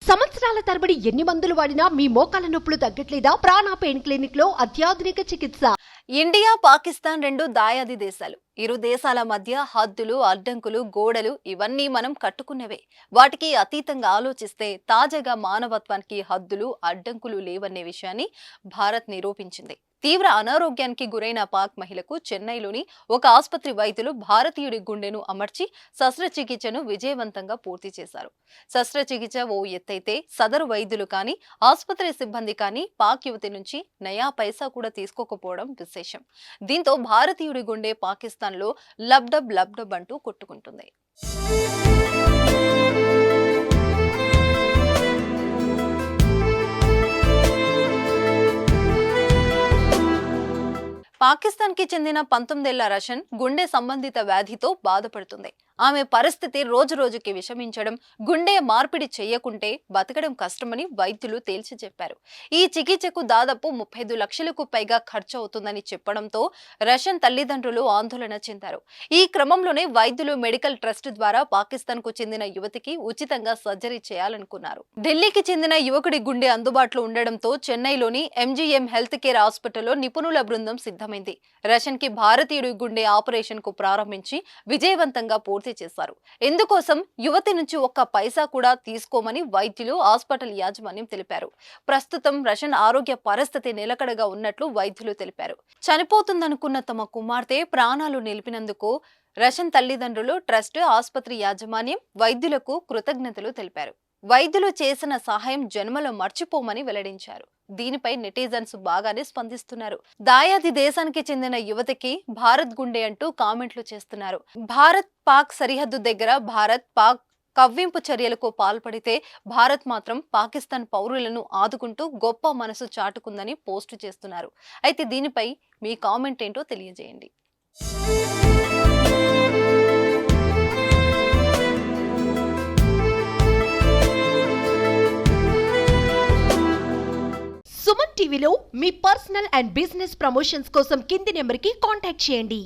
సంవత్సరాల తరబడి ఎన్ని మందులు వాడినా మీ మోకాల నొప్పులు తగ్గట్లేదా? ప్రాణ పెయిన్ క్లినిక్ లో అత్యాధునిక చికిత్స. ఇండియా, పాకిస్తాన్ రెండు దాయాది దేశాలు. ఇరు దేశాల మధ్య హద్దులు, అడ్డంకులు, గోడలు ఇవన్నీ మనం కట్టుకున్నవే. వాటికి అతీతంగా ఆలోచిస్తే తాజాగా మానవత్వానికి హద్దులు, అడ్డంకులు లేవనే విషయాన్ని భారత్ నిరూపించింది. తీవ్ర అనారోగ్యానికి గురైన పాక్ మహిళకు చెన్నైలోని ఒక ఆసుపత్రి వైద్యులు భారతీయుడి గుండెను అమర్చి శస్త్రచికిత్సను విజయవంతంగా పూర్తి చేశారు. శస్త్రచికిత్స ఓ ఎత్తైతే సదరు వైద్యులు కానీ, ఆసుపత్రి సిబ్బంది కానీ పాక్ యువతి నుంచి నయా పైసా కూడా తీసుకోకపోవడం విశేషం. దీంతో భారతీయుడి గుండె పాకిస్తాన్లో లబ్డబ్ లబ్డబ్ అంటూ కొట్టుకుంటుంది. పాకిస్తాన్ కి చెందిన 19 ఏళ్ల రషన్ గుండె సంబంధిత వ్యాధితో బాధపడుతుంది. ఆమె పరిస్థితి రోజు రోజుకి విషమించడం, గుండె మార్పిడి చేయకుంటే బతకడం కష్టమని వైద్యులు తేల్చి చెప్పారు. ఈ చికిత్సకు దాదాపు 35 లక్షలకు పైగా ఖర్చు అవుతుందని చెప్పడంతో రషన్ తల్లిదండ్రులు ఆందోళన చెందారు. ఈ క్రమంలోనే వైద్యులు మెడికల్ ట్రస్ట్ ద్వారా పాకిస్తాన్ కు చెందిన యువతికి ఉచితంగా సర్జరీ చేయాలనుకున్నారు. ఢిల్లీకి చెందిన యువకుడి గుండె అందుబాటులో ఉండడంతో చెన్నైలోని ఎంజీఎం హెల్త్ కేర్ హాస్పిటల్లో నిపుణుల బృందం సిద్ధమైంది. రషన్ కి భారతీయుడి గుండె ఆపరేషన్ కు ప్రారంభించి విజయవంతంగా పూర్తి చేశారు. ఇందుకోసం యువతి నుంచి ఒక్క పైసా కూడా తీసుకోమని వైద్యులు, హాస్పిటల్ యాజమాన్యం తెలిపారు. ప్రస్తుతం రషన్ ఆరోగ్య పరిస్థితి నిలకడగా ఉన్నట్లు వైద్యులు తెలిపారు. చనిపోతుందనుకున్న తమ కుమార్తె ప్రాణాలు నిలిపినందుకు రషన్ తల్లిదండ్రులు, ట్రస్ట్, ఆసుపత్రి యాజమాన్యం, వైద్యులకు కృతజ్ఞతలు తెలిపారు. వైద్యులు చేసిన సహాయం జన్మలో మర్చిపోమని వెల్లడించారు. దీనిపై నెటిజన్స్ బాగానే స్పందిస్తున్నారు. దాయాది దేశానికి చెందిన యువతికి భారత్ గుండె అంటూ కామెంట్లు చేస్తున్నారు. భారత్ పాక్ సరిహద్దు దగ్గర భారత్ పాక్ కవ్వింపు చర్యలకు పాల్పడితే భారత్ మాత్రం పాకిస్తాన్ పౌరులను ఆదుకుంటూ గొప్ప మనసు చాటుకుందని పోస్టు చేస్తున్నారు. అయితే దీనిపై మీ కామెంట్ ఏంటో తెలియజేయండి. సుమన్ టీవీలో మీ పర్సనల్ అండ్ బిజినెస్ ప్రమోషన్స్ కోసం కింది నెంబర్కి కాంటాక్ట్ చేయండి.